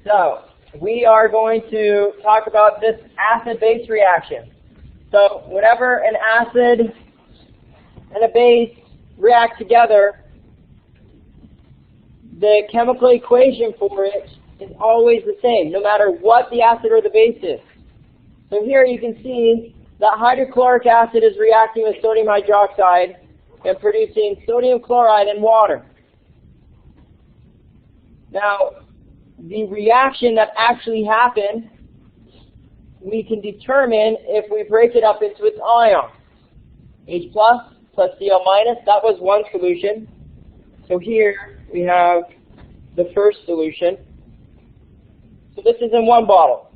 So we are going to talk about this acid-base reaction. So whenever an acid and a base react together, the chemical equation for it is always the same, no matter what the acid or the base is. So here you can see that hydrochloric acid is reacting with sodium hydroxide and producing sodium chloride and water. Now, the reaction that actually happened, we can determine if we break it up into its ions. H plus Cl minus, that was one solution. So here we have the first solution. So this is in one bottle.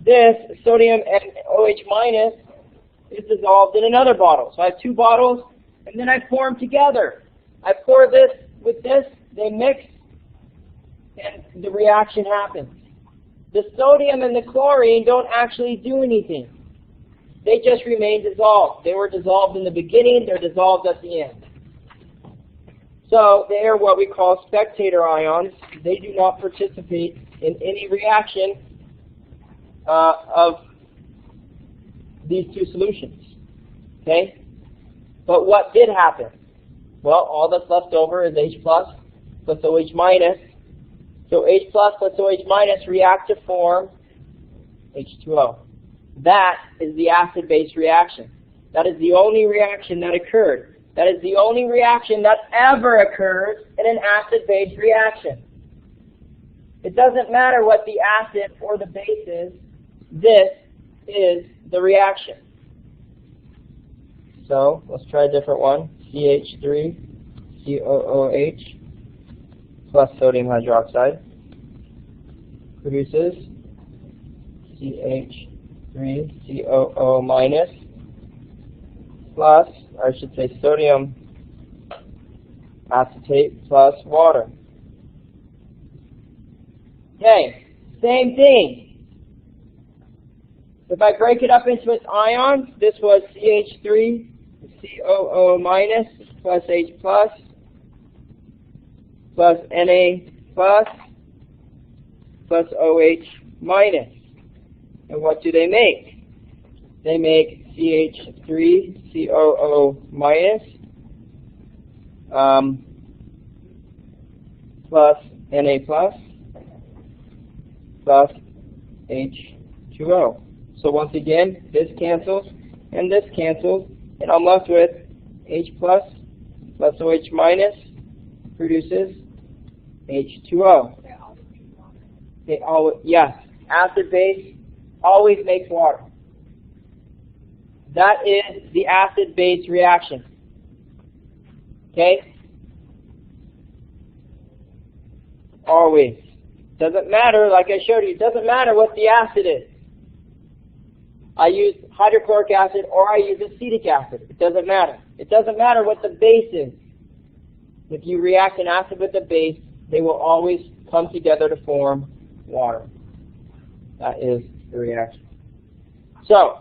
This sodium and OH minus is dissolved in another bottle. So I have two bottles, and then I pour them together. I pour this with this, they mix, and the reaction happens. The sodium and the chlorine don't actually do anything. They just remain dissolved. They were dissolved in the beginning, they're dissolved at the end. So they are what we call spectator ions. They do not participate in any reaction of these two solutions. Okay? But what did happen? Well, all that's left over is H plus OH minus. So H plus OH minus react to form H2O. That is the acid-base reaction. That is the only reaction that occurred. That is the only reaction that ever occurs in an acid-base reaction. It doesn't matter what the acid or the base is. This is the reaction. So let's try a different one. CH3COOH plus sodium hydroxide produces CH3COO minus plus, I should say, sodium acetate plus water. Okay, same thing. If I break it up into its ions, this was CH3COO minus plus H plus Na plus OH minus. And what do they make? They make CH3COO minus plus Na plus H2O. So once again, this cancels and this cancels, and I'm left with H plus OH minus produces H2O. Yes, acid base always makes water. That is the acid-base reaction. Okay? Always. Doesn't matter, like I showed you, it doesn't matter what the acid is. I use hydrochloric acid or I use acetic acid. It doesn't matter. It doesn't matter what the base is. If you react an acid with a base, they will always come together to form water. That is the reaction. So,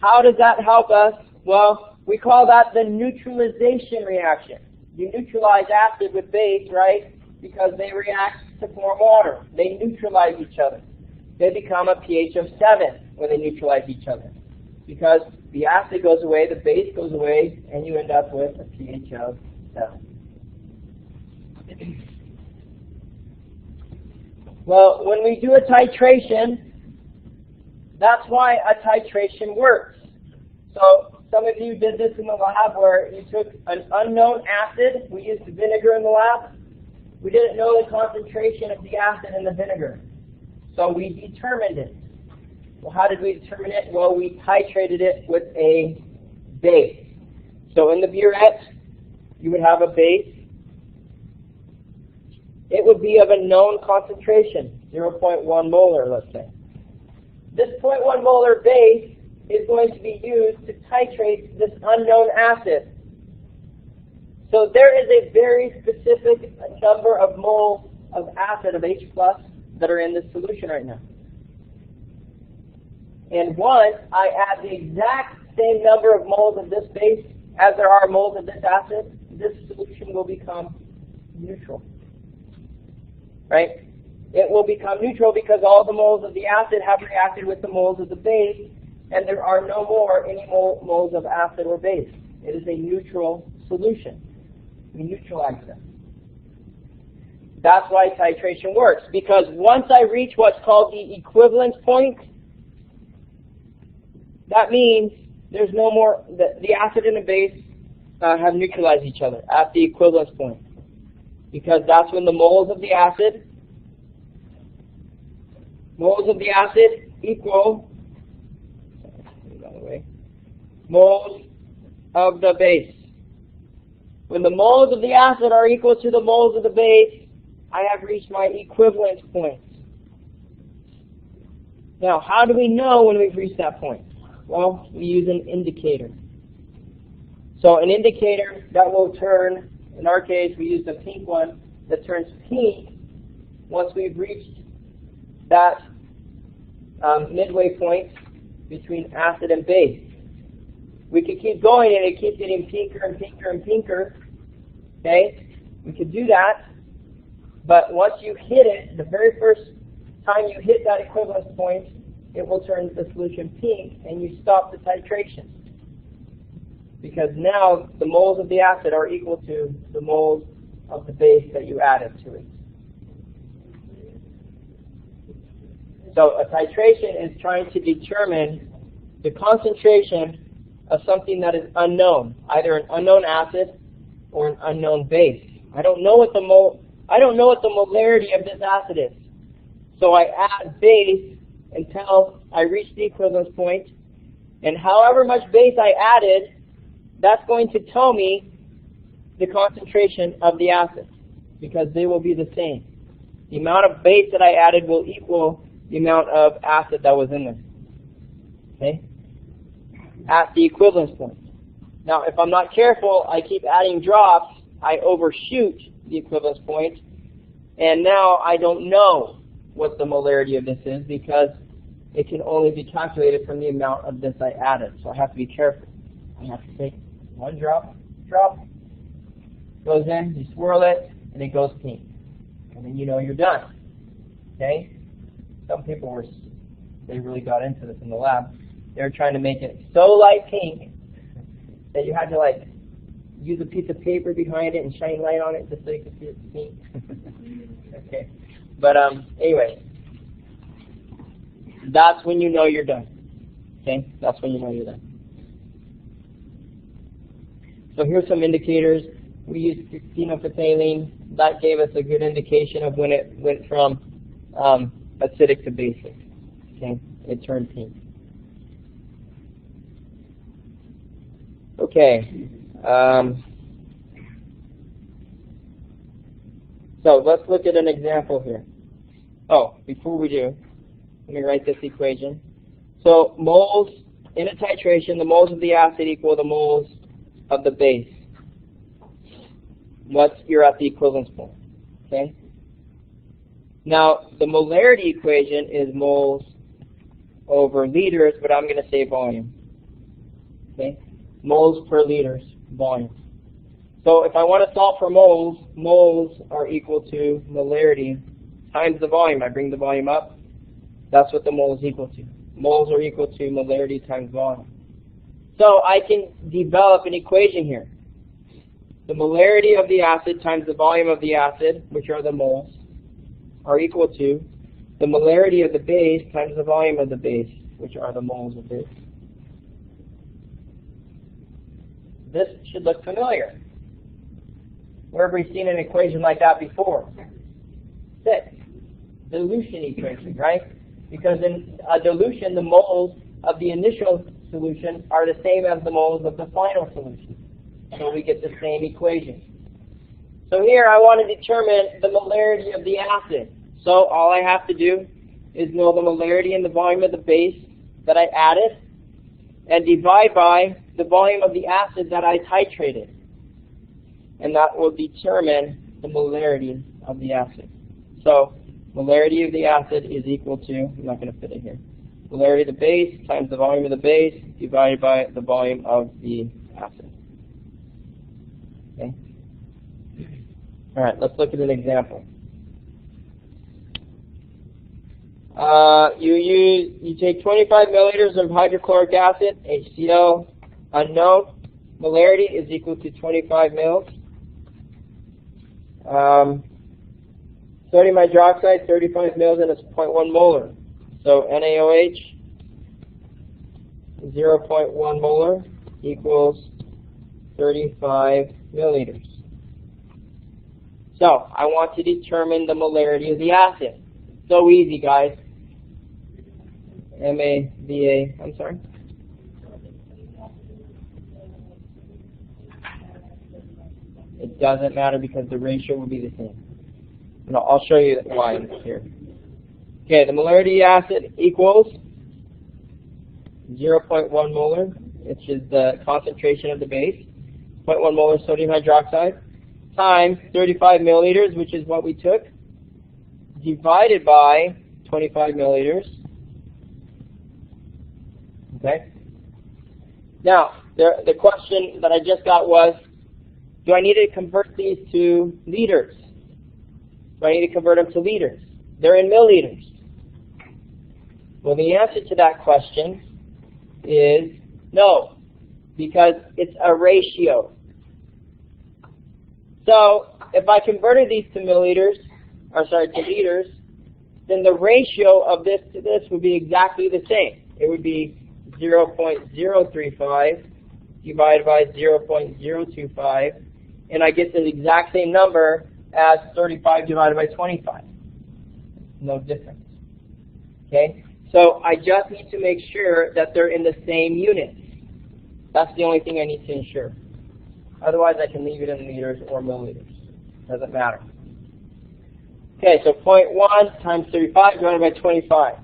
how does that help us? Well, we call that the neutralization reaction. You neutralize acid with base, right? Because they react to form water. They neutralize each other. They become a pH of 7 when they neutralize each other. Because the acid goes away, the base goes away, and you end up with a pH of 7. Well, when we do a titration, that's why a titration works. So some of you did this in the lab where you took an unknown acid. We used vinegar in the lab. We didn't know the concentration of the acid in the vinegar. So we determined it. Well, how did we determine it? Well, we titrated it with a base. So in the burette, you would have a base. It would be of a known concentration, 0.1 molar, let's say. This 0.1 molar base is going to be used to titrate this unknown acid. So there is a very specific number of moles of acid, of H plus, that are in this solution right now. And once I add the exact same number of moles of this base as there are moles of this acid, this solution will become neutral. Right? it will become neutral because all the moles of the acid have reacted with the moles of the base, and there are no more any moles of acid or base. It is a neutral solution. We neutralize them. That's why titration works, because once I reach what's called the equivalence point, that means there's no more, the acid and the base have neutralized each other at the equivalence point, because that's when the moles of the acid equal moles of the base. When the moles of the acid are equal to the moles of the base, I have reached my equivalence point. Now, how do we know when we've reached that point? Well, we use an indicator. So an indicator that will turn, in our case, we use the pink one, that turns pink once we've reached that midway point between acid and base. We could keep going and it keeps getting pinker and pinker and pinker. Okay? We could do that, but once you hit it, the very first time you hit that equivalence point, it will turn the solution pink and you stop the titration. Because now the moles of the acid are equal to the moles of the base that you added to it. So a titration is trying to determine the concentration of something that is unknown, either an unknown acid or an unknown base. I don't know what the molarity of this acid is. So I add base until I reach the equivalence point, and however much base I added, that's going to tell me the concentration of the acid, because they will be the same. The amount of base that I added will equal the amount of acid that was in there. Okay? At the equivalence point. Now, if I'm not careful, I keep adding drops, I overshoot the equivalence point, and now I don't know what the molarity of this is because it can only be calculated from the amount of this I added. So I have to be careful. I have to take one drop, goes in, you swirl it, and it goes pink. And then you know you're done. Okay? Some people they really got into this in the lab. They were trying to make it so light pink that you had to use a piece of paper behind it and shine light on it just so you could see it's pink. Okay. But anyway, that's when you know you're done. Okay? That's when you know you're done. So here's some indicators. We used phenolphthalein. That gave us a good indication of when it went from acidic to basic. Okay? It turned pink. Okay. So let's look at an example here. Oh, before we do, let me write this equation. So moles, in a titration, the moles of the acid equal the moles of the base. You're at the equivalence point. Okay? Now, the molarity equation is moles over liters, but I'm going to say volume. Okay? Moles per liters, volume. So if I want to solve for moles, moles are equal to molarity times the volume. I bring the volume up. That's what the mole is equal to. Moles are equal to molarity times volume. So I can develop an equation here. The molarity of the acid times the volume of the acid, which are the moles, are equal to the molarity of the base times the volume of the base, which are the moles of base. This should look familiar. Where have we seen an equation like that before? 6. Dilution equation, right? Because in a dilution, the moles of the initial solution are the same as the moles of the final solution. So we get the same equation. So here I want to determine the molarity of the acid. So all I have to do is know the molarity and the volume of the base that I added and divide by the volume of the acid that I titrated. And that will determine the molarity of the acid. So molarity of the acid is equal to, I'm not going to fit it here, molarity of the base times the volume of the base divided by the volume of the acid. Okay? All right, let's look at an example. You take 25 milliliters of hydrochloric acid, HCl, unknown. Molarity is equal to 25 mils. Sodium hydroxide, 35 mils, and it's 0.1 molar. So NaOH, 0.1 molar equals 35 milliliters. So I want to determine the molarity of the acid. So easy, guys. MAVA, I'm sorry. It doesn't matter because the ratio will be the same. And I'll show you why here. Okay, the molarity of the acid equals 0.1 molar, which is the concentration of the base, 0.1 molar sodium hydroxide, times 35 milliliters, which is what we took, divided by 25 milliliters. Okay? Now, the question that I just got was, do I need to convert these to liters? Do I need to convert them to liters? They're in milliliters. Well, the answer to that question is no, because it's a ratio. So if I converted these to liters, then the ratio of this to this would be exactly the same. It would be 0.035 divided by 0.025, and I get the exact same number as 35 divided by 25. No difference. Okay? So I just need to make sure that they're in the same units. That's the only thing I need to ensure. Otherwise, I can leave it in liters or milliliters. Doesn't matter. Okay, so 0.1 times 35 divided by 25.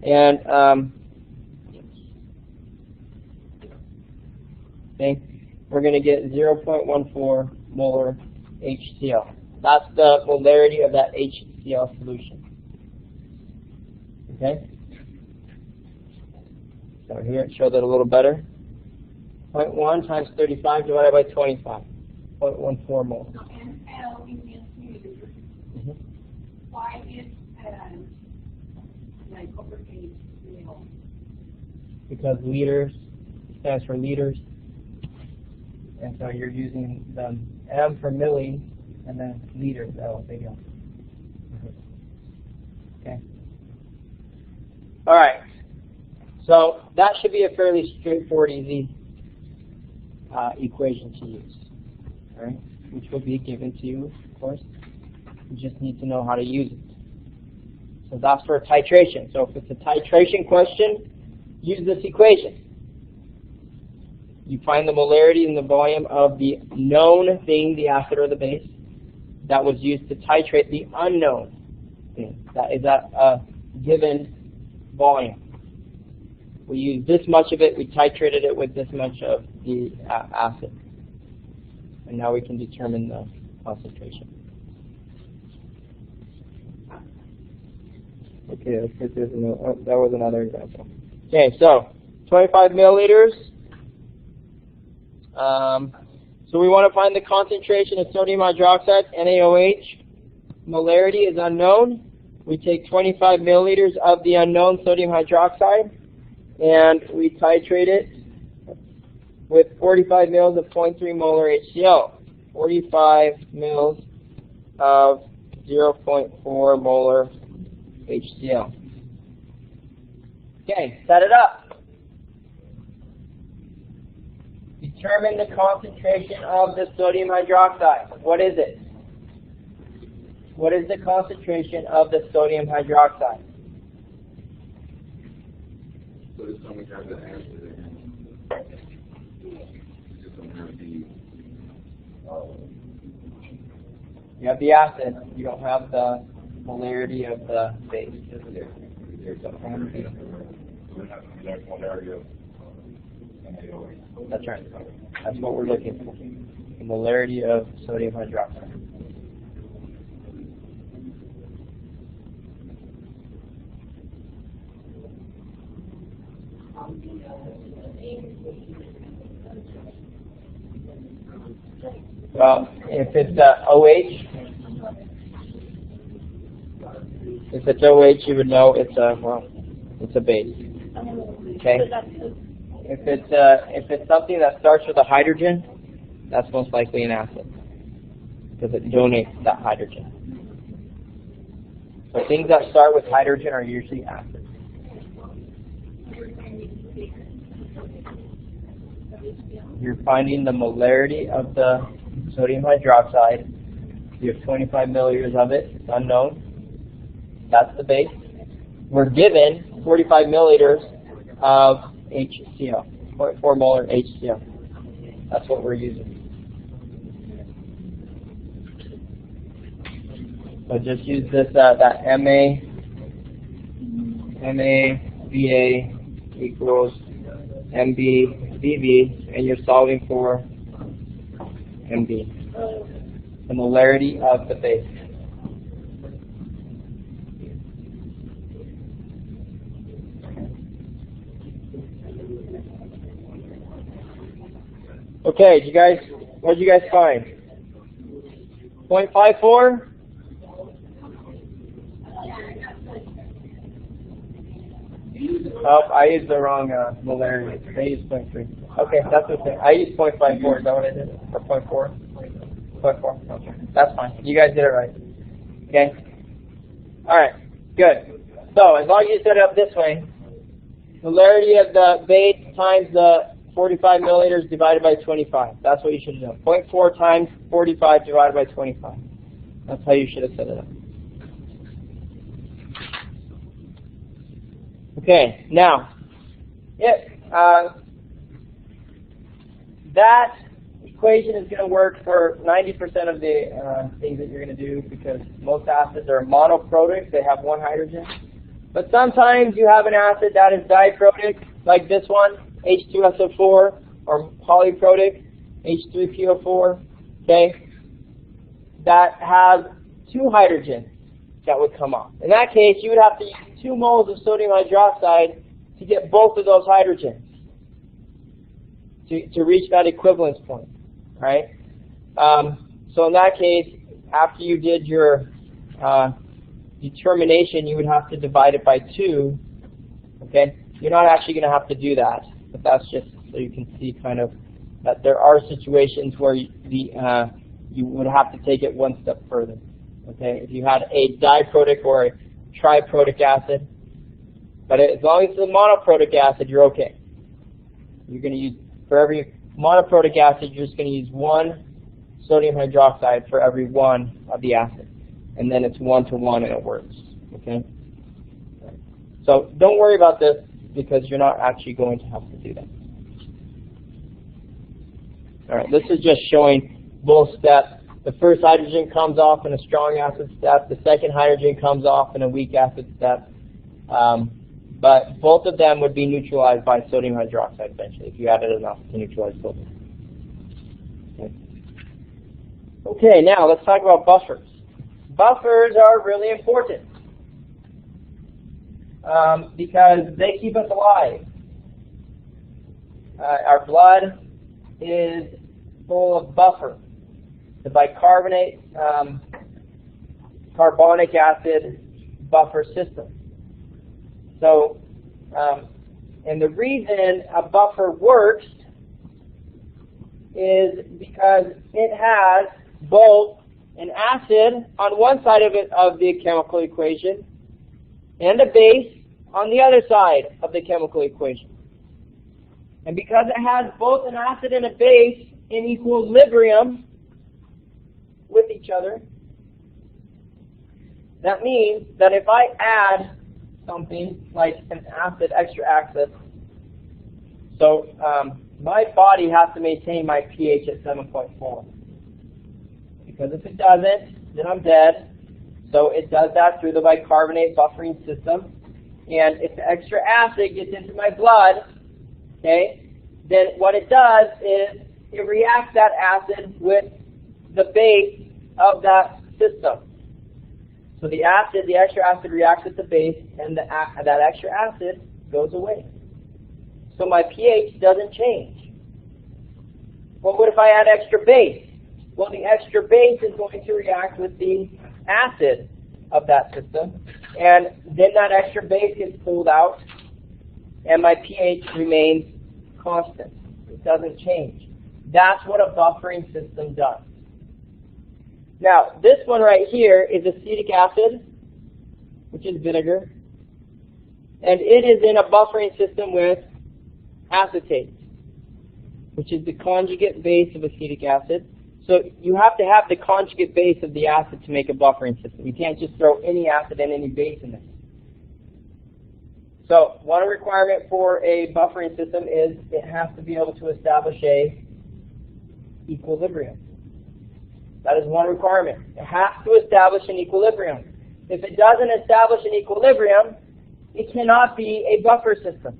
And, okay, we're going to get 0.14 molar HCl. That's the molarity of that HCl solution. Okay? So here it showed it a little better. 0.1 times 35 divided by 25. 0.14 molar. Why is like uppercase L? Because liters stands for liters. And so you're using the M for milli and then liters, L, big L. Okay. All right. So that should be a fairly straightforward, easy equation to use. All right, which will be given to you, of course. You just need to know how to use it. So that's for titration. So if it's a titration question, use this equation. You find the molarity and the volume of the known thing, the acid or the base, that was used to titrate the unknown thing. That is a given volume. We used this much of it, we titrated it with this much of the acid. And now we can determine the concentration. Okay, let's get this. Oh, that was another example. Okay, so 25 milliliters. So we want to find the concentration of sodium hydroxide, NaOH. Molarity is unknown. We take 25 milliliters of the unknown sodium hydroxide, and we titrate it with 45 mils of 0.3 molar HCl. 45 mils of 0.4 molar HCl. Okay, set it up. Determine the concentration of the sodium hydroxide. What is it? What is the concentration of the sodium hydroxide? So this time we have the acid again. We just don't have the you have the acid. You don't have the molarity of the base. There's a molarity of NaOH. That's right. That's what we're looking for. The molarity of sodium hydroxide. Well, if it's OH, If it's OH, you would know it's a, well, it's a base. Okay? If it's something that starts with a hydrogen, that's most likely an acid, because it donates that hydrogen. So things that start with hydrogen are usually acids. You're finding the molarity of the sodium hydroxide. You have 25 milliliters of it. It's unknown. That's the base. We're given 45 milliliters of HCl, 0.4 molar HCl. That's what we're using. So just use this, that MaVa equals MbVV, and you're solving for Mb, the molarity of the base. Okay, what did you guys find? 0.54? Oh, I used the wrong molarity. I used 0.3. Okay, that's okay. I used 0.54. Is that what I did? Or 0.4? 0.4. Okay, that's fine. You guys did it right. Okay. All right. Good. So as long as you set it up this way, molarity of the base times the 45 milliliters divided by 25. That's what you should do. 0.4 times 45 divided by 25. That's how you should have set it up. Okay, now, that equation is going to work for 90% of the things that you're going to do, because most acids are monoprotic. They have one hydrogen. But sometimes you have an acid that is diprotic, like this one, H2SO4, or polyprotic, H3PO4, okay, that has two hydrogens that would come off. In that case, you would have to use 2 moles of sodium hydroxide to get both of those hydrogens to reach that equivalence point, right? So in that case, after you did your determination, you would have to divide it by 2, okay? You're not actually going to have to do that, but that's just so you can see kind of that there are situations where you would have to take it one step further. Okay, if you had a diprotic or a triprotic acid, but as long as it's a monoprotic acid, you're okay. You're going to use, for every monoprotic acid, you're just going to use 1 sodium hydroxide for every 1 of the acid, and then it's 1-to-1 and it works. Okay, so don't worry about this, because you're not actually going to have to do that. All right, this is just showing both steps. The first hydrogen comes off in a strong acid step. The second hydrogen comes off in a weak acid step. But both of them would be neutralized by sodium hydroxide eventually, if you added enough to neutralize both. Okay, now let's talk about buffers. Buffers are really important because they keep us alive. Our blood is full of buffers. The bicarbonate carbonic acid buffer system. So, and the reason a buffer works is because it has both an acid on one side of it, of the chemical equation, and a base on the other side of the chemical equation. And because it has both an acid and a base in equilibrium with each other, that means that if I add something like an acid, extra acid, so my body has to maintain my pH at 7.4. Because if it doesn't, then I'm dead. So it does that through the bicarbonate buffering system. And if the extra acid gets into my blood, okay, then what it does is it reacts that acid with the base of that system. So the acid, the extra acid reacts with the base, and that extra acid goes away. So my pH doesn't change. Well, what if I add extra base? Well, the extra base is going to react with the acid of that system, And then that extra base gets pulled out, and my pH remains constant. It doesn't change. That's what a buffering system does. Now, this one right here is acetic acid, which is vinegar, and it is in a buffering system with acetate, which is the conjugate base of acetic acid. So you have to have the conjugate base of the acid to make a buffering system. You can't just throw any acid and any base in it. So one requirement for a buffering system is it has to be able to establish a equilibrium. That is one requirement. It has to establish an equilibrium. If it doesn't establish an equilibrium, it cannot be a buffer system.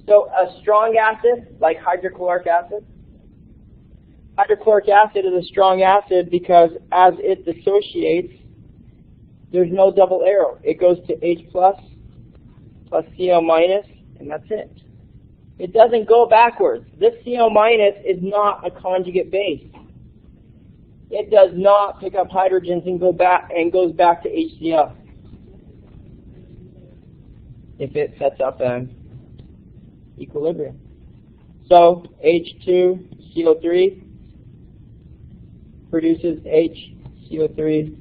So a strong acid, like hydrochloric acid, hydrochloric acid is a strong acid because as it dissociates, there's no double arrow. It goes to H plus CO minus, and that's it. It doesn't go backwards. This CO minus is not a conjugate base. It does not pick up hydrogens and go back and goes back to HCl if it sets up an equilibrium. So H2CO3 produces HCO3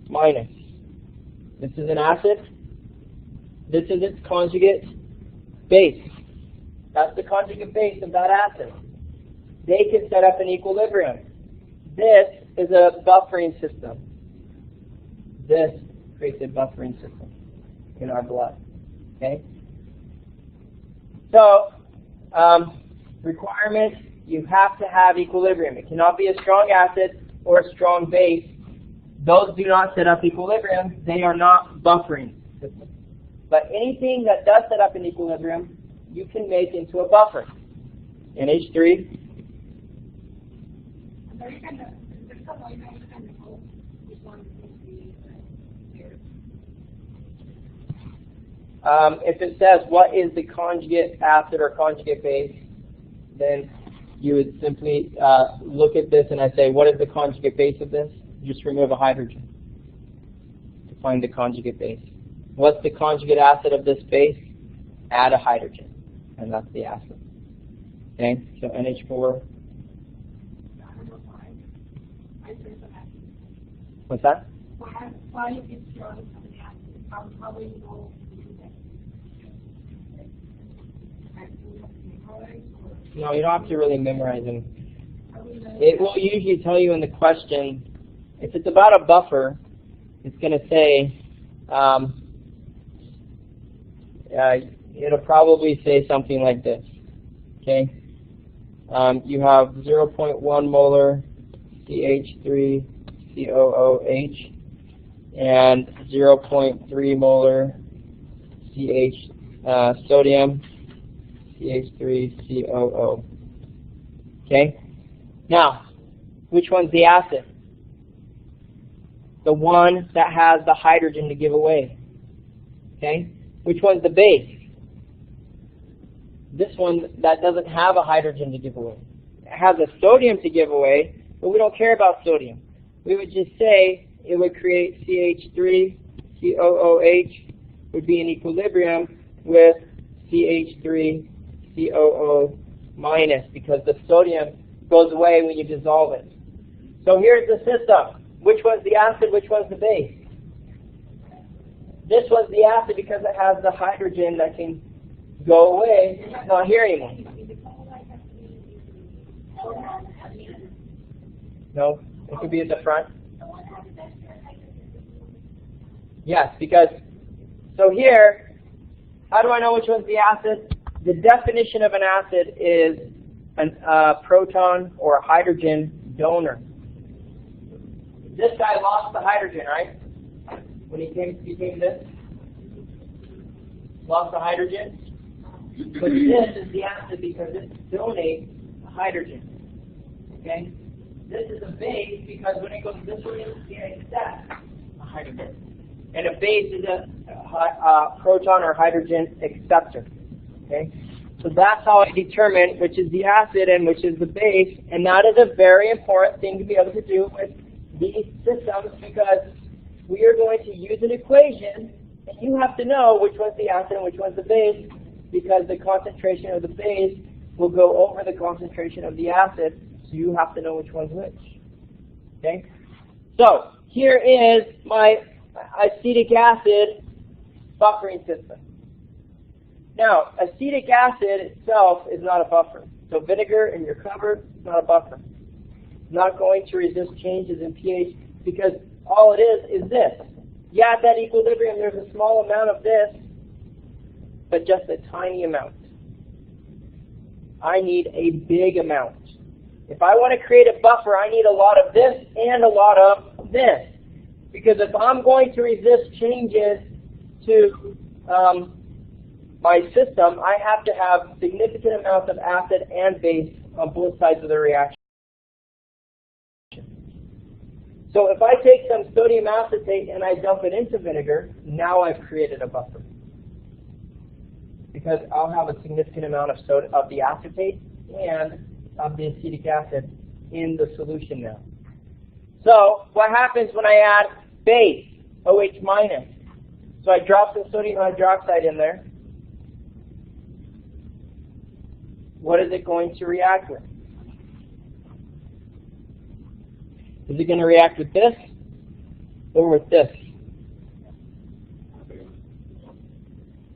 minus. This is an acid. This is its conjugate base. That's the conjugate base of that acid. They can set up an equilibrium. This is a buffering system. This creates a buffering system in our blood. Okay? So, requirements, you have to have equilibrium. It cannot be a strong acid or a strong base. Those do not set up equilibrium. They are not buffering systems. But anything that does set up an equilibrium, you can make into a buffer. NH3. If it says what is the conjugate acid or conjugate base, then you would simply look at this and I say, what is the conjugate base of this? Just remove a hydrogen to find the conjugate base. What's the conjugate acid of this base? Add a hydrogen, and that's the acid. Okay, so NH4. What's that? Why is it strong of an acid? How will you know? No, you don't have to really memorize them. It will usually tell you in the question, if it's about a buffer, it's going to say, it'll probably say something like this. Okay? You have 0.1 molar CH3COOH and 0.3 molar sodium CH3COO. Okay? Now, which one's the acid? The one that has the hydrogen to give away. Okay? Which one's the base? This one that doesn't have a hydrogen to give away. It has a sodium to give away, but we don't care about sodium. We would just say it would create CH3COOH would be in equilibrium with CH3COO minus because the sodium goes away when you dissolve it. So here's the system. Which one's the acid? Which one's the base? This one's the acid because it has the hydrogen that can go away. It's not here anymore. No, it could be at the front. Yes, because, so here, how do I know which one's the acid? The definition of an acid is a proton or a hydrogen donor. This guy lost the hydrogen, right? When he became this? Lost the hydrogen? But this is the acid because it donates the hydrogen. Okay? This is a base because when it goes this way, it accepts a hydrogen. And a base is a proton or hydrogen acceptor. Okay? So that's how I determine which is the acid and which is the base. And that is a very important thing to be able to do with these systems because we are going to use an equation, and you have to know which one's the acid and which one's the base, because the concentration of the base will go over the concentration of the acid, so you have to know which one's which. Okay? So, here is my acetic acid buffering system. Now, acetic acid itself is not a buffer. So vinegar in your cupboard is not a buffer. It's not going to resist changes in pH because all it is this. Yeah, at that equilibrium there's a small amount of this, but just a tiny amount. I need a big amount. If I want to create a buffer, I need a lot of this and a lot of this. Because if I'm going to resist changes to my system, I have to have significant amounts of acid and base on both sides of the reaction. So if I take some sodium acetate and I dump it into vinegar, now I've created a buffer. Because I'll have a significant amount of soda, of the acetate and of the acetic acid in the solution now. So what happens when I add base, OH minus? So I drop some sodium hydroxide in there. What is it going to react with? Is it going to react with this or with this?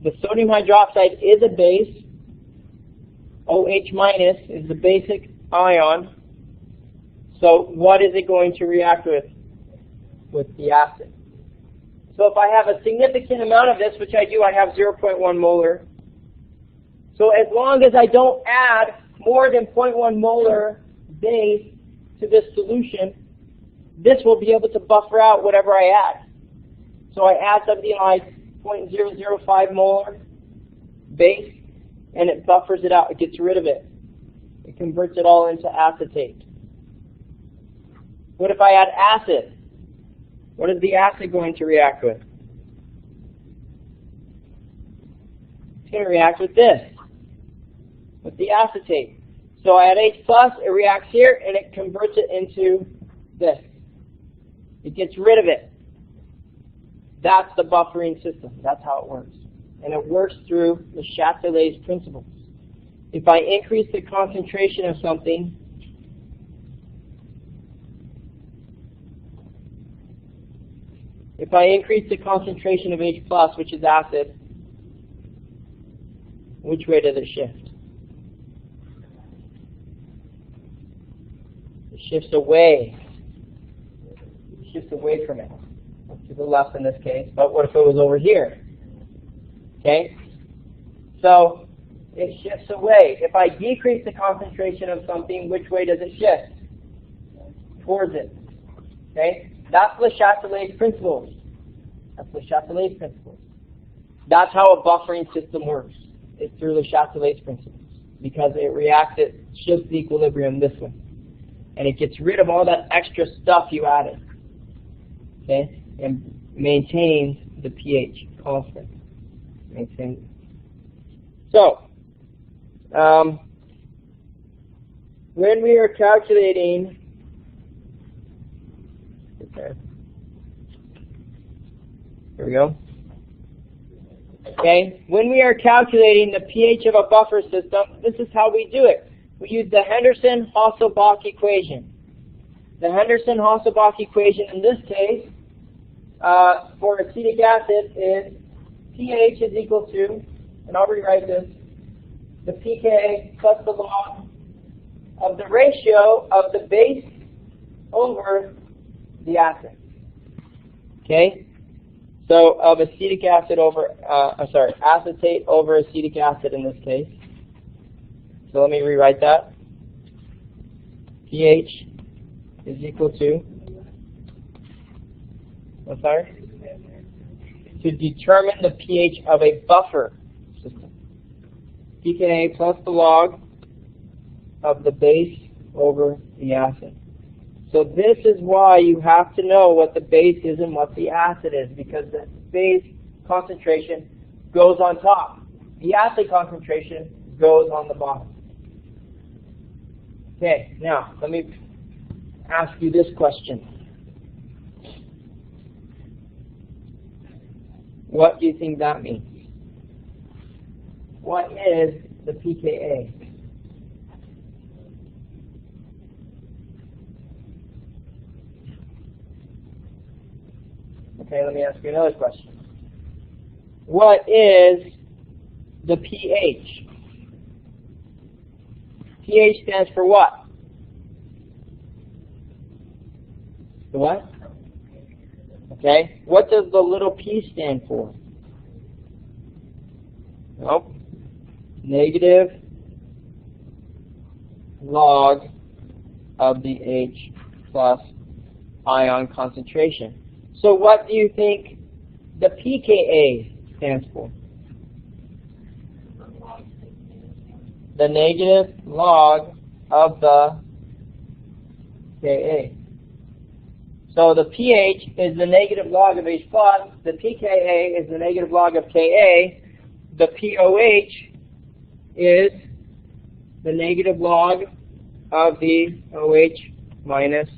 The sodium hydroxide is a base. OH minus is the basic ion. So what is it going to react with? With the acid. So if I have a significant amount of this, which I do, I have 0.1 molar. So as long as I don't add more than 0.1 molar base to this solution, this will be able to buffer out whatever I add. So I add something like 0.005 molar base, and it buffers it out. It gets rid of it. It converts it all into acetate. What if I add acid? What is the acid going to react with? It's going to react with this, with the acetate. So I add H+, it reacts here, and it converts it into this. It gets rid of it. That's the buffering system. That's how it works. And it works through the Chatelet's principles. If I increase the concentration of something, if I increase the concentration of H+, which is acid, which way does it shift? It shifts away. It shifts away from it. To the left in this case, but what if it was over here? Okay? So it shifts away. If I decrease the concentration of something, which way does it shift? Towards it. Okay? That's Le Chatelet's principles. That's Le Chatelet's principles. That's how a buffering system works. It's through Le Chatelet's principles. Because it reacts, it shifts the equilibrium this way. And it gets rid of all that extra stuff you added. Okay? And maintains the pH constant. So, when we are calculating, here we go. Okay, when we are calculating the pH of a buffer system, this is how we do it. We use the Henderson-Hasselbalch equation. The Henderson-Hasselbalch equation in this case for acetic acid is pH is equal to, and I'll rewrite this, the pK plus the log of the ratio of the base over the acid. Okay? So of acetic acid over, acetate over acetic acid in this case. So let me rewrite that. pH is equal to, to determine the pH of a buffer system. pKa plus the log of the base over the acid. So this is why you have to know what the base is and what the acid is, because the base concentration goes on top. The acid concentration goes on the bottom. Okay, now let me ask you this question. What do you think that means? What is the pKa? Okay, let me ask you another question. What is the pH? pH stands for what? The what? Okay. What does the little p stand for? Nope. Negative log of the H plus ion concentration. So what do you think the pKa stands for? The negative log of the Ka. So the pH is the negative log of H plus, the pKa is the negative log of Ka, the pOH is the negative log of the OH minus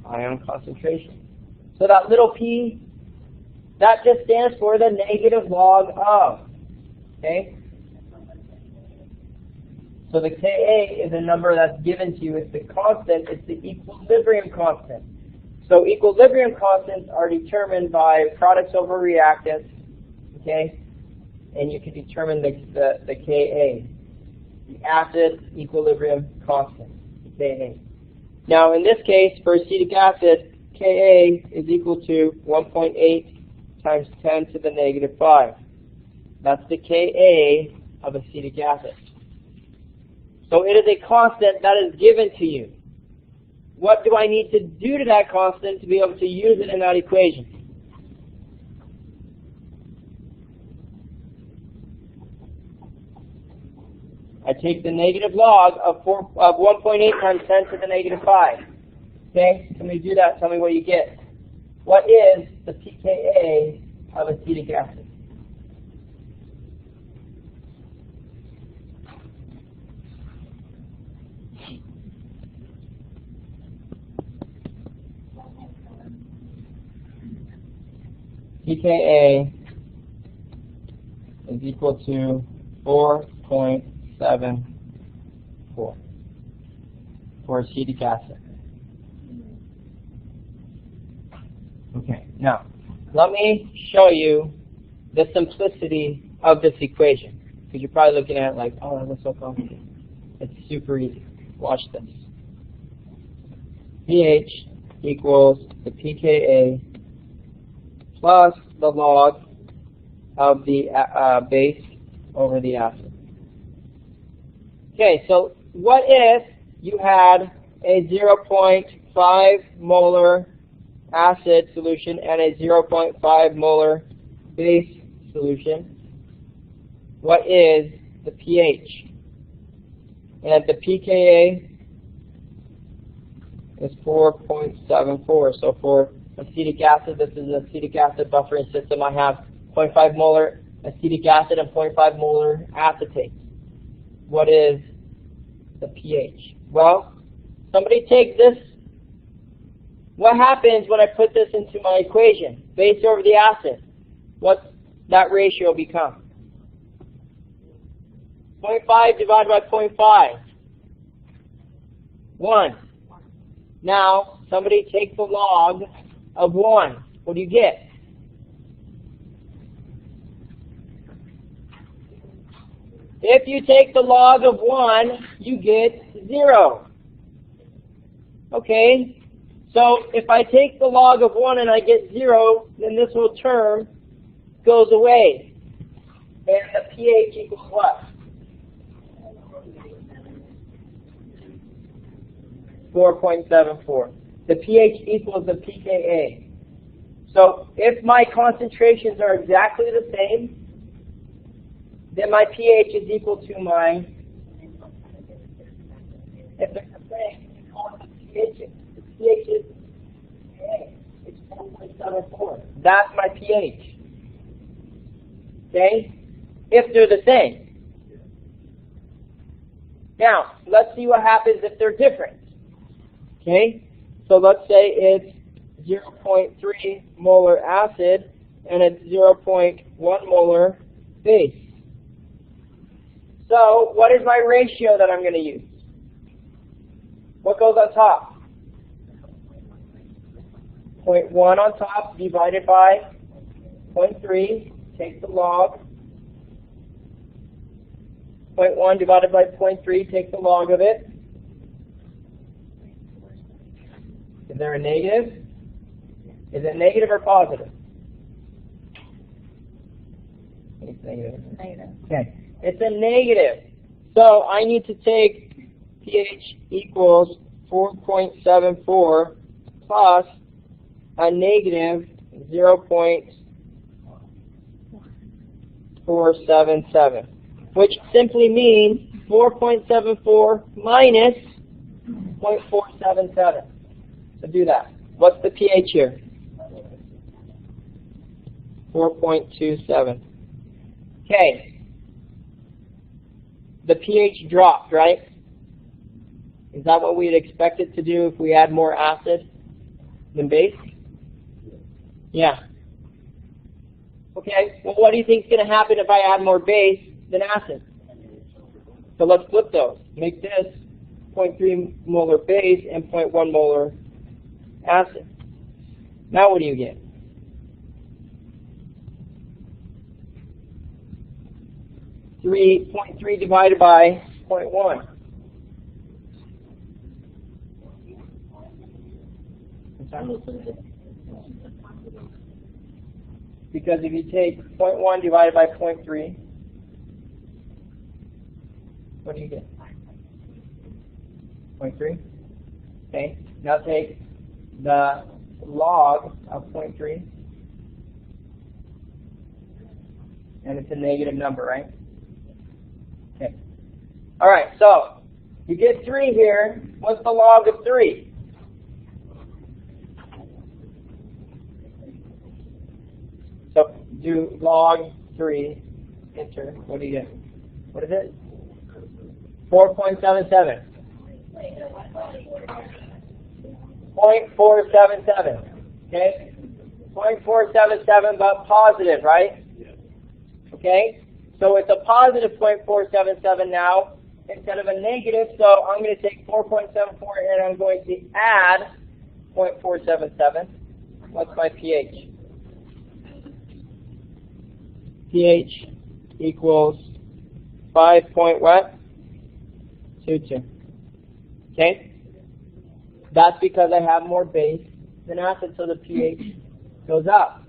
ion concentration. So that little p, that just stands for the negative log of. Okay? So the Ka is a number that's given to you. It's the constant. It's the equilibrium constant. So equilibrium constants are determined by products over reactants. Okay? And you can determine the Ka, the acid equilibrium constant, Ka. Now in this case, for acetic acid, Ka is equal to 1.8 times 10 to the negative 5. That's the Ka of acetic acid. So it is a constant that is given to you. What do I need to do to that constant to be able to use it in that equation? I take the negative log of 1.8 times 10 to the negative 5. Okay? Somebody do that. Tell me what you get. What is the pKa of acetic acid? pKa is equal to 4.74 for acetic acid. Okay, now let me show you the simplicity of this equation, because you're probably looking at it like, oh, that looks so complicated. It's super easy. Watch this. pH equals the pKa plus the log of the base over the acid. Okay, so what if you had a 0.5 molar acid solution and a 0.5 molar base solution? What is the pH? And the pKa is 4.74. So for acetic acid, this is an acetic acid buffering system. I have 0.5 molar acetic acid and 0.5 molar acetate. What is the pH? Well, somebody take this. What happens when I put this into my equation? Base over the acid. What's that ratio become? 0.5 divided by 0.5. 1. Now, somebody take the log of 1. What do you get? If you take the log of 1, you get 0. Okay? So if I take the log of 1 and I get 0, then this whole term goes away. And the pH equals what? 4.74. The pH equals the pKa. So if my concentrations are exactly the same, then my pH is equal to my, if they're the same, we call it the pH. The pH is it's 4.74. That's my pH. Okay? If they're the same. Now, let's see what happens if they're different. Okay? So let's say it's 0.3 molar acid and a 0.1 molar base. So what is my ratio that I'm going to use? What goes on top? 0.1 on top divided by 0.3. Take the log. 0.1 divided by 0.3. Take the log of it. Is there a negative? Is it negative or positive? It's negative. Negative. Okay. It's a negative. So I need to take pH equals 4.74 plus a negative 0.477, which simply means 4.74 minus 0.477. So do that. What's the pH here? 4.27. Okay. The pH dropped, right? Is that what we'd expect it to do if we add more acid than base? Yeah. Okay, well what do you think is going to happen if I add more base than acid? So let's flip those. Make this 0.3 molar base and 0.1 molar acid. Now what do you get? Three 0.3 divided by 0.1. Because if you take 0.1 divided by 0.3, what do you get? 0.3. Okay. Now take the log of 0.3, and it's a negative number, right? Okay. All right. So you get 3 here. What's the log of 3? So do log 3, enter. What do you get? What is it? 4.77. 0.477. Okay? 0.477, but positive, right? Okay? So it's a positive 0.477 now instead of a negative. So I'm going to take 4.74 and I'm going to add 0.477. What's my pH? pH equals 5.22. Okay? That's because I have more base than acid, so the pH goes up.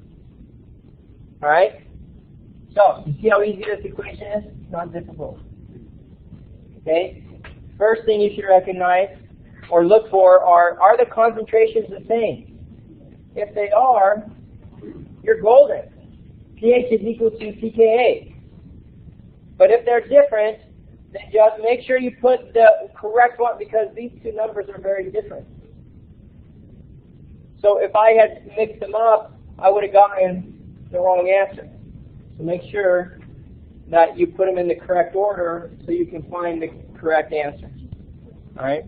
Alright? So, you see how easy this equation is? It's not difficult. Okay? First thing you should recognize or look for are the concentrations the same? If they are, you're golden. pH is equal to pKa. But if they're different, then just make sure you put the correct one because these two numbers are very different. So if I had mixed them up, I would have gotten the wrong answer. So make sure that you put them in the correct order so you can find the correct answer. All right?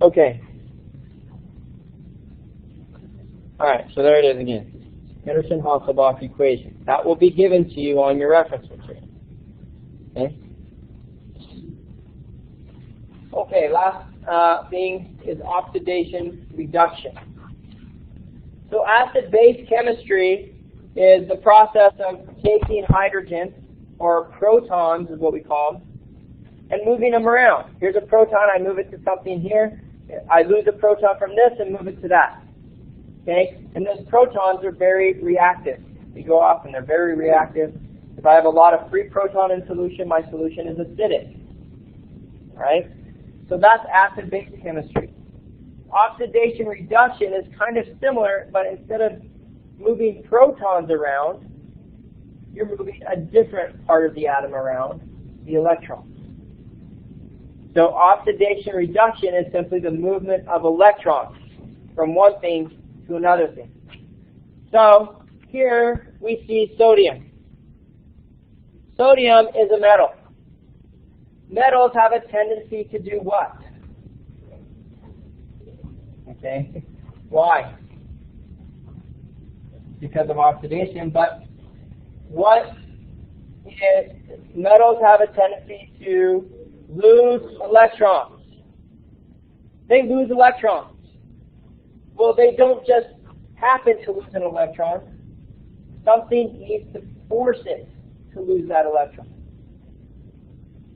Okay. All right, so there it is again. Henderson-Hasselbalch equation. That will be given to you on your reference material. Okay? Okay, last thing is oxidation reduction. So acid-base chemistry is the process of taking hydrogen, or protons is what we call them, and moving them around. Here's a proton, I move it to something here. I lose a proton from this and move it to that. Okay? And those protons are very reactive. They go off and they're very reactive. If I have a lot of free proton in solution, my solution is acidic. Alright? So that's acid-base chemistry. Oxidation reduction is kind of similar, but instead of moving protons around, you're moving a different part of the atom around, the electrons. So oxidation reduction is simply the movement of electrons from one thing to another thing. So here we see sodium. Sodium is a metal. Metals have a tendency to do what? Okay. Why? because of oxidation. But what is, metals have a tendency to lose electrons. They lose electrons. Well, they don't just happen to lose an electron. Something needs to force it to lose that electron.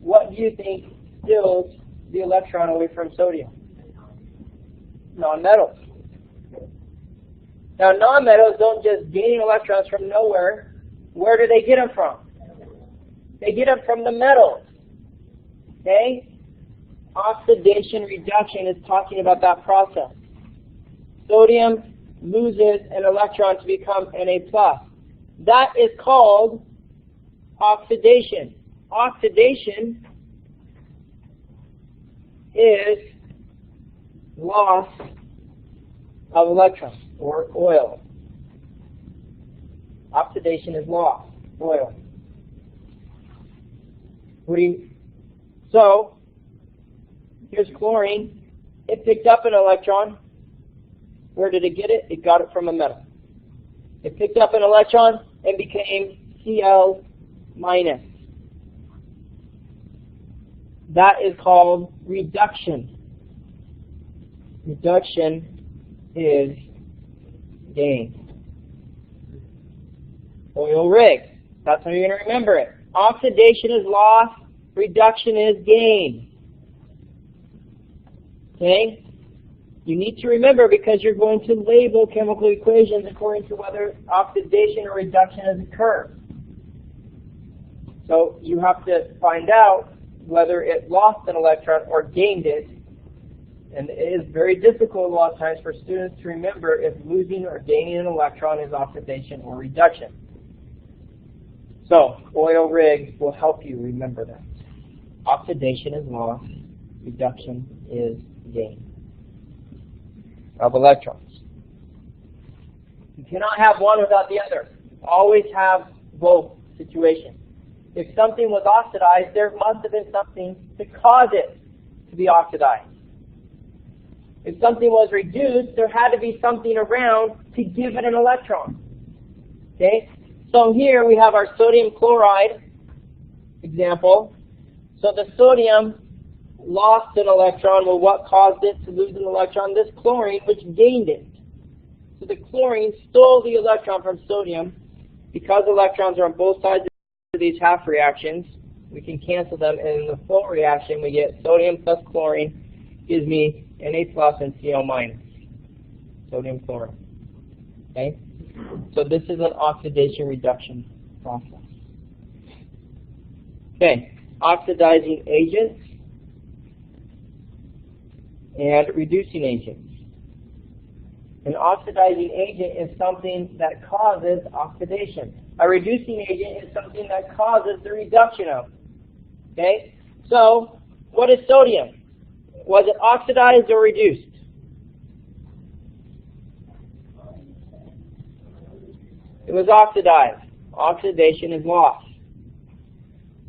What do you think steals the electron away from sodium? Non-metals. Now, non-metals don't just gain electrons from nowhere. Where do they get them from? They get them from the metals. Okay? Oxidation reduction is talking about that process. Sodium loses an electron to become Na+. That is called oxidation. Oxidation is loss of electrons, or oil. Oxidation is loss, oil. So, here's chlorine. It picked up an electron. Where did it get it? It got it from a metal. It picked up an electron and became Cl-. That is called reduction. Reduction is gain. Oil rig. That's how you're going to remember it. Oxidation is loss. Reduction is gain. Okay? You need to remember because you're going to label chemical equations according to whether oxidation or reduction has occurred. So you have to find out whether it lost an electron or gained it. And it is very difficult a lot of times for students to remember if losing or gaining an electron is oxidation or reduction. So oil rig will help you remember that. Oxidation is loss, reduction is gain of electrons. You cannot have one without the other. Always have both situations. If something was oxidized, there must have been something to cause it to be oxidized. If something was reduced, there had to be something around to give it an electron. Okay? So here we have our sodium chloride example. So the sodium lost an electron. Well, what caused it to lose an electron? This chlorine, which gained it. So the chlorine stole the electron from sodium. Because electrons are on both sides of these half reactions, we can cancel them, and in the full reaction we get sodium plus chlorine gives me Na+ and Cl-. Sodium chloride. Okay? So this is an oxidation reduction process. Okay, oxidizing agents and reducing agents. An oxidizing agent is something that causes oxidation. A reducing agent is something that causes the reduction of. Okay? So, what is sodium? Was it oxidized or reduced? It was oxidized. Oxidation is loss.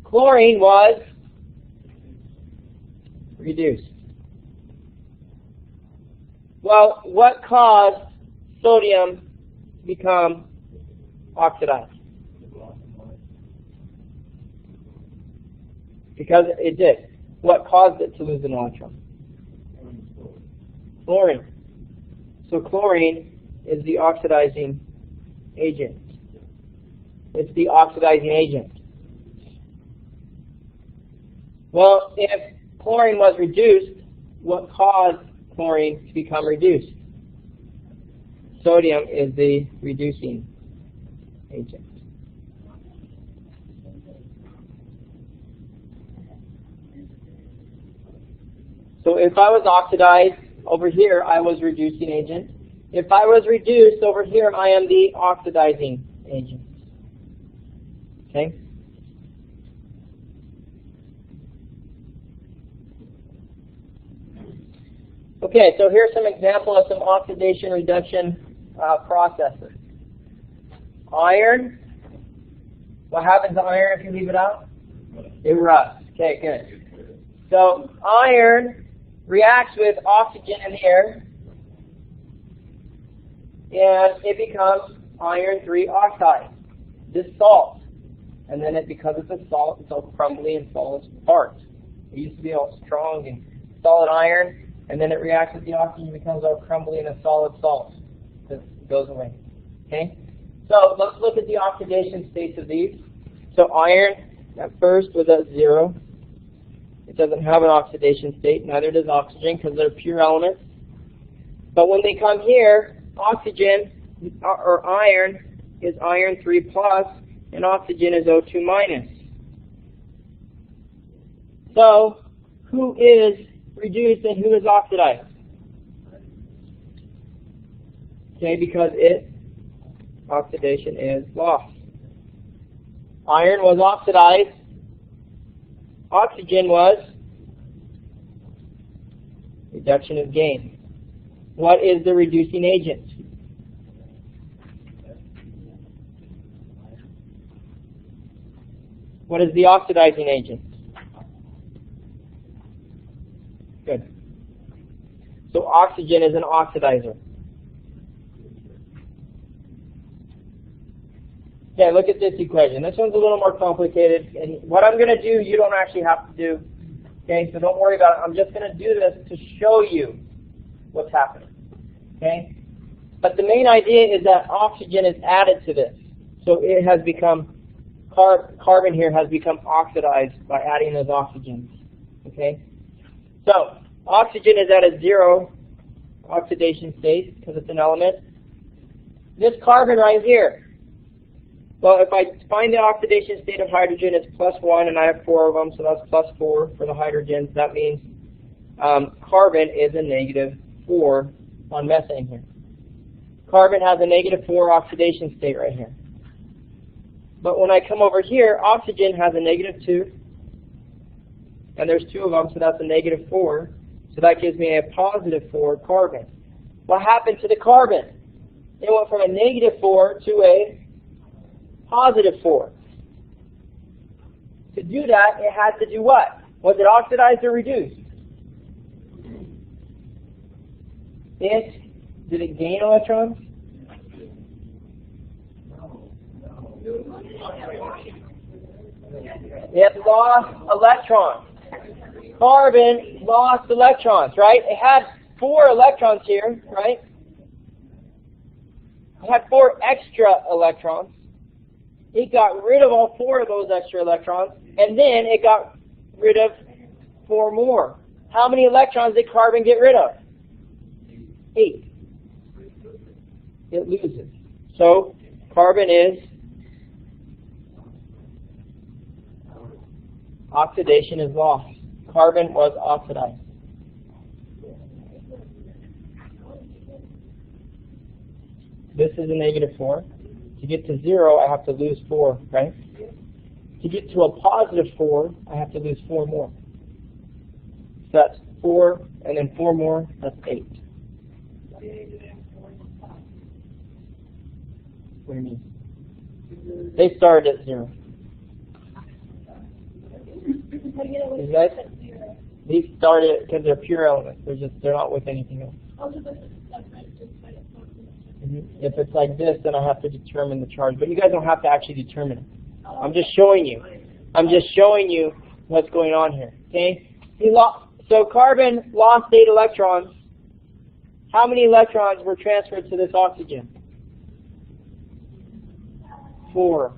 Chlorine was reduced. Well, what caused sodium to become oxidized? Because it did. What caused it to lose an electron? Chlorine. So chlorine is the oxidizing agent. It's the oxidizing agent. Well, if chlorine was reduced, what caused chlorine to become reduced? Sodium is the reducing agent. So if I was oxidized, over here I was reducing agent. If I was reduced, over here I am the oxidizing agent. Okay? Okay, so here's some example of some oxidation reduction processes. Iron. What happens to iron if you leave it out? It rusts. Okay, good. So iron reacts with oxygen in the air, and it becomes iron 3 oxide. This salt. And then because it's a salt, it's all crumbly and falls apart. It used to be all strong and solid iron, and then it reacts with the oxygen, becomes all crumbly and a solid salt. It goes away. Okay? So let's look at the oxidation states of these. So iron at first was at 0. It doesn't have an oxidation state, neither does oxygen because they're pure elements. But when they come here, oxygen or iron is iron 3 plus, and oxygen is O2 minus. So who is reduced and who is oxidized? Okay, because oxidation is lost. Iron was oxidized. Oxygen was reduction is gained. What is the reducing agent? What is the oxidizing agent? Good. So oxygen is an oxidizer. Okay, look at this equation. This one's a little more complicated, and what I'm going to do, you don't actually have to do. Okay, so don't worry about it. I'm just going to do this to show you what's happening. Okay? But the main idea is that oxygen is added to this. So it has become, carbon here has become oxidized by adding those oxygens. Okay? So oxygen is at a 0 oxidation state because it's an element. This carbon right here, well, if I find the oxidation state of hydrogen, it's +1, and I have 4 of them, so that's +4 for the hydrogens. That means carbon is a -4 on methane here. Carbon has a -4 oxidation state right here. But when I come over here, oxygen has a -2, and there's 2 of them, so that's a -4. So that gives me a +4 carbon. What happened to the carbon? It went from a -4 to a +4. To do that, it had to do what? Was it oxidized or reduced? Did it gain electrons? It lost electrons. Carbon lost electrons, right? It had 4 electrons here, right? It had 4 extra electrons. It got rid of all 4 of those extra electrons, and then it got rid of 4 more. How many electrons did carbon get rid of? 8. It loses. So carbon is oxidation is lost. Carbon was oxidized. This is a -4. To get to 0, I have to lose 4, right? To get to a +4, I have to lose 4 more. So that's 4, and then 4 more, that's 8. What do you mean? They started at 0. These guys, these started because they're pure elements. They're not with anything else. If it's like this, then I have to determine the charge. But you guys don't have to actually determine it. I'm just showing you. I'm just showing you what's going on here. Okay? So carbon lost 8 electrons. How many electrons were transferred to this oxygen? 4.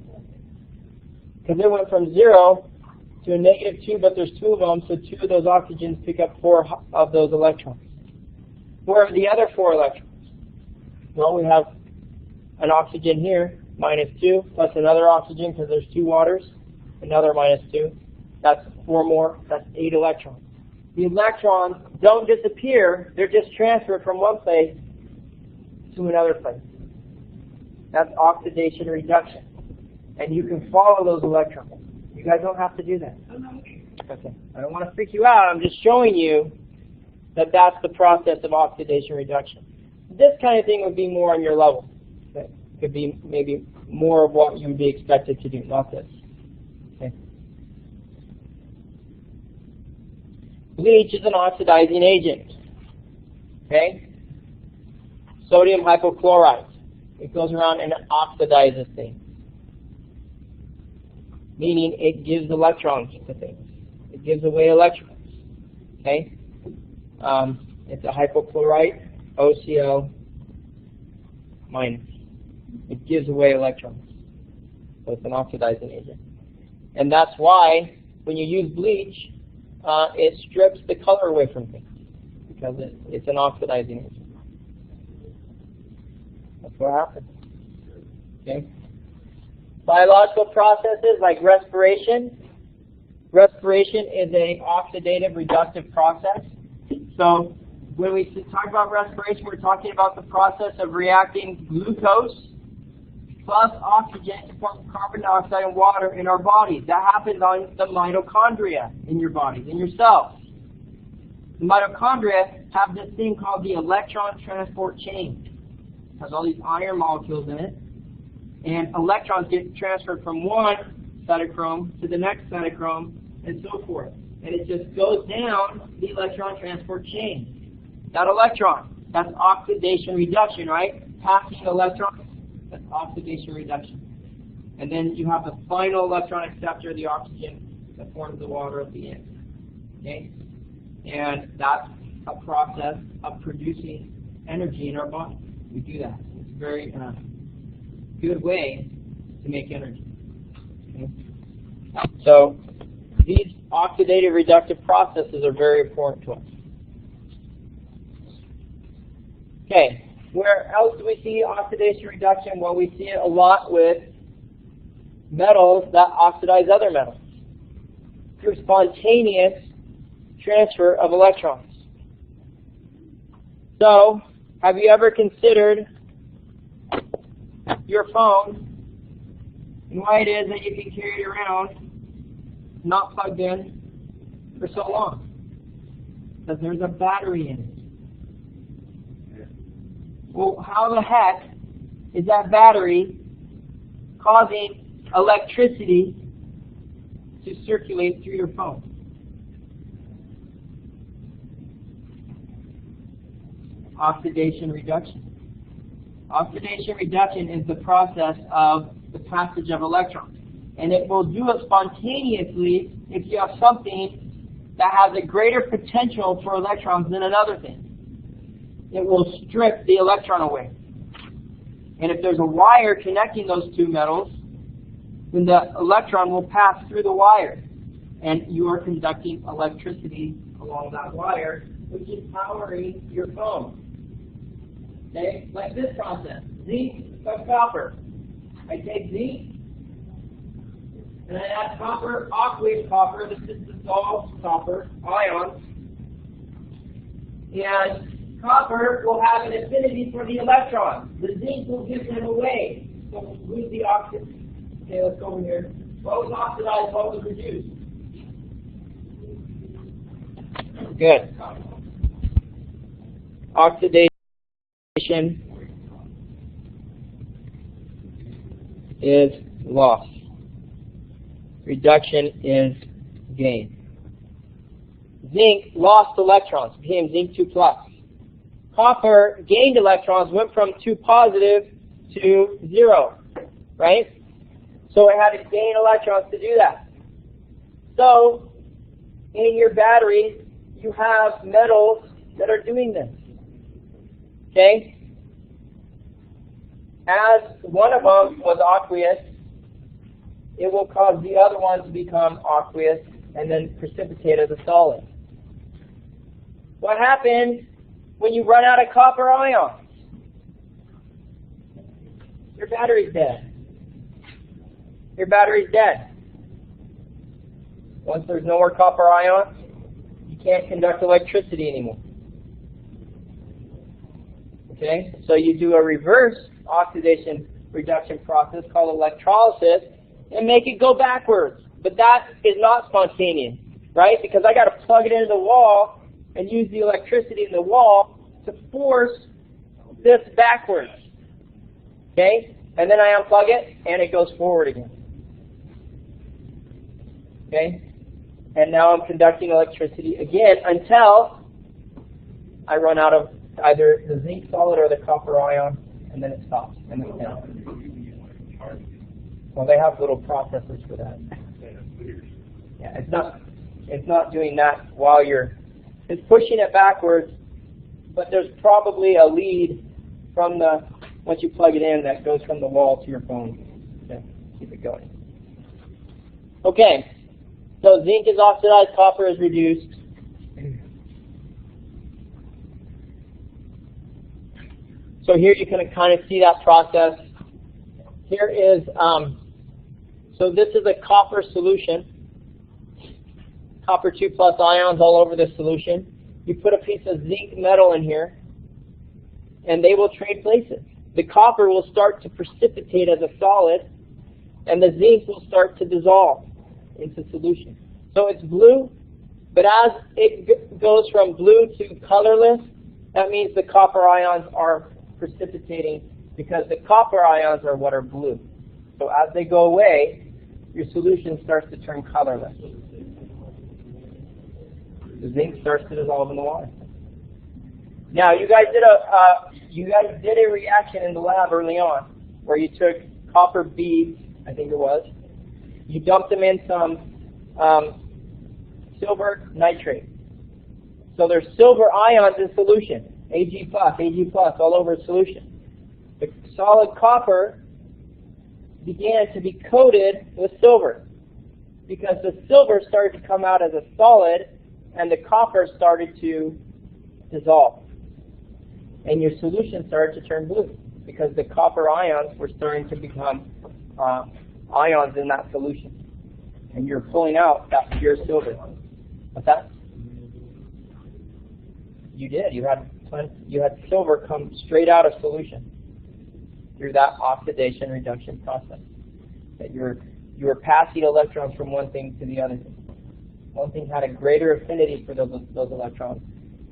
Because it went from 0 to a -2, but there's 2 of them, so 2 of those oxygens pick up 4 of those electrons. Where are the other 4 electrons? Well, we have an oxygen here, -2, plus another oxygen because there's 2 waters, another -2. That's 4 more, that's 8 electrons. The electrons don't disappear, they're just transferred from one place to another place. That's oxidation reduction. And you can follow those electrons. You guys don't have to do that. Okay. I don't want to freak you out, I'm just showing you that that's the process of oxidation reduction. This kind of thing would be more on your level. That could be maybe more of what you would be expected to do, not this. Okay. Bleach is an oxidizing agent. Okay? Sodium hypochlorite. it goes around and oxidizes things. Meaning it gives electrons to things. It gives away electrons. Okay? It's a hypochlorite, OCl minus. It gives away electrons. So it's an oxidizing agent. And that's why when you use bleach, it strips the color away from things. Because it's an oxidizing agent. That's what happens. Okay? Biological processes like respiration. Respiration is an oxidative reductive process. So when we talk about respiration, we're talking about the process of reacting glucose plus oxygen to form carbon dioxide and water in our bodies. That happens on the mitochondria in your bodies, in your cells. The mitochondria have this thing called the electron transport chain. It has all these iron molecules in it. And electrons get transferred from one cytochrome to the next cytochrome and so forth. And it just goes down the electron transport chain. That electron, that's oxidation reduction, right? Passing electrons, that's oxidation reduction. And then you have the final electron acceptor, the oxygen, that forms the water at the end. Okay? And that's a process of producing energy in our body. We do that. It's a very good way to make energy. Okay? So these oxidative reductive processes are very important to us. Okay, where else do we see oxidation reduction? Well, we see it a lot with metals that oxidize other metals through spontaneous transfer of electrons. So, have you ever considered your phone and why it is that you can carry it around not plugged in for so long? Because there's a battery in it. Well, how the heck is that battery causing electricity to circulate through your phone? Oxidation reduction. Oxidation reduction is the process of the passage of electrons. And it will do it spontaneously if you have something that has a greater potential for electrons than another thing. It will strip the electron away. And if there's a wire connecting those two metals, then the electron will pass through the wire. And you are conducting electricity along that wire, which is powering your phone. Okay? Like this process. Zinc plus copper. I take zinc, and I add copper, aqueous copper. This is dissolved copper, ions. And copper will have an affinity for the electrons. The zinc will give them away. So who's the oxidation? Okay, let's go over here. What was oxidized? What was reduced? Good. Oxidation is loss. Reduction is gain. Zinc lost electrons, became zinc 2+. Copper gained electrons, went from 2 positive to 0, right? So it had to gain electrons to do that. So in your batteries, you have metals that are doing this. Okay? As one of them was aqueous, it will cause the other one to become aqueous and then precipitate as a solid. What happens when you run out of copper ions? Your battery's dead. Your battery's dead. Once there's no more copper ions, you can't conduct electricity anymore. Okay? So you do a reverse oxidation reduction process called electrolysis and make it go backwards. But that is not spontaneous, right? Because I got to plug it into the wall and use the electricity in the wall to force this backwards. Okay? And then I unplug it and it goes forward again. Okay? And now I'm conducting electricity again until I run out of either the zinc solid or the copper ion, and then it stops. And then well, they have little processors for that. Yeah, it's not doing that while it's pushing it backwards, but there's probably a lead from once you plug it in, that goes from the wall to your phone to keep it going. Okay, so zinc is oxidized, copper is reduced. So here you can kind of see that process. Here is, so this is a copper solution. Copper 2+ ions all over the solution. You put a piece of zinc metal in here, and they will trade places. The copper will start to precipitate as a solid, and the zinc will start to dissolve into solution. So it's blue, but as it goes from blue to colorless, that means the copper ions are precipitating, because the copper ions are what are blue. So as they go away, your solution starts to turn colorless. The zinc starts to dissolve in the water. Now, you guys did a reaction in the lab early on where you took copper beads, I think it was. You dumped them in some silver nitrate. So there's silver ions in solution, Ag+, all over solution. The solid copper began to be coated with silver because the silver started to come out as a solid and the copper started to dissolve. And your solution started to turn blue because the copper ions were starting to become ions in that solution. And you're pulling out that pure silver. What's that? You did. You had silver come straight out of solution through that oxidation reduction process. That you were passing electrons from one thing to the other thing. One thing had a greater affinity for those electrons.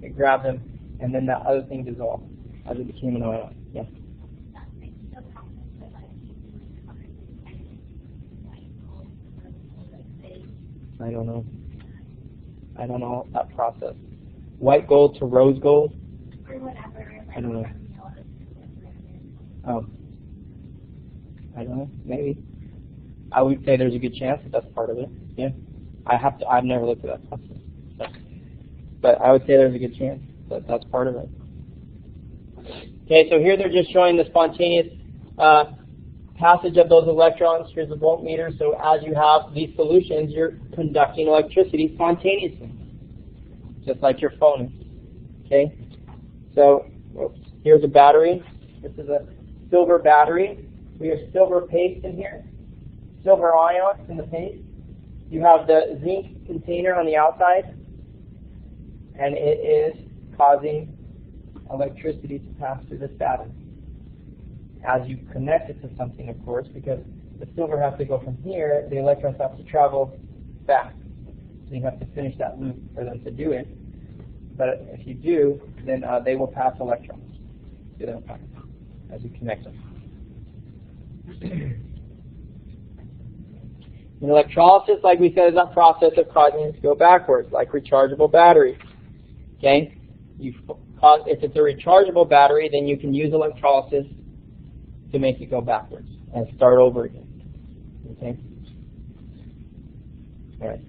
It grabbed them, and then that other thing dissolved as it became an ion. Yes. I don't know. I don't know that process. White gold to rose gold? I don't know. Oh. I don't know. Maybe. I would say there's a good chance that that's part of it. Yeah. I've never looked at that process. But I would say there's a good chance that that's part of it. Okay, so here they're just showing the spontaneous passage of those electrons. Here's the voltmeter. So as you have these solutions, you're conducting electricity spontaneously, just like your phone is. Okay, so here's a battery. This is a silver battery. We have silver paste in here, silver ions in the paste. You have the zinc container on the outside, and it is causing electricity to pass through this battery. As you connect it to something, of course, because the silver has to go from here, the electrons have to travel back. So you have to finish that loop for them to do it. But if you do, then they will pass electrons to them as you connect them. In electrolysis, like we said, is that process of causing it to go backwards, like rechargeable batteries. Okay? If it's a rechargeable battery, then you can use electrolysis to make it go backwards and start over again. Okay? All right.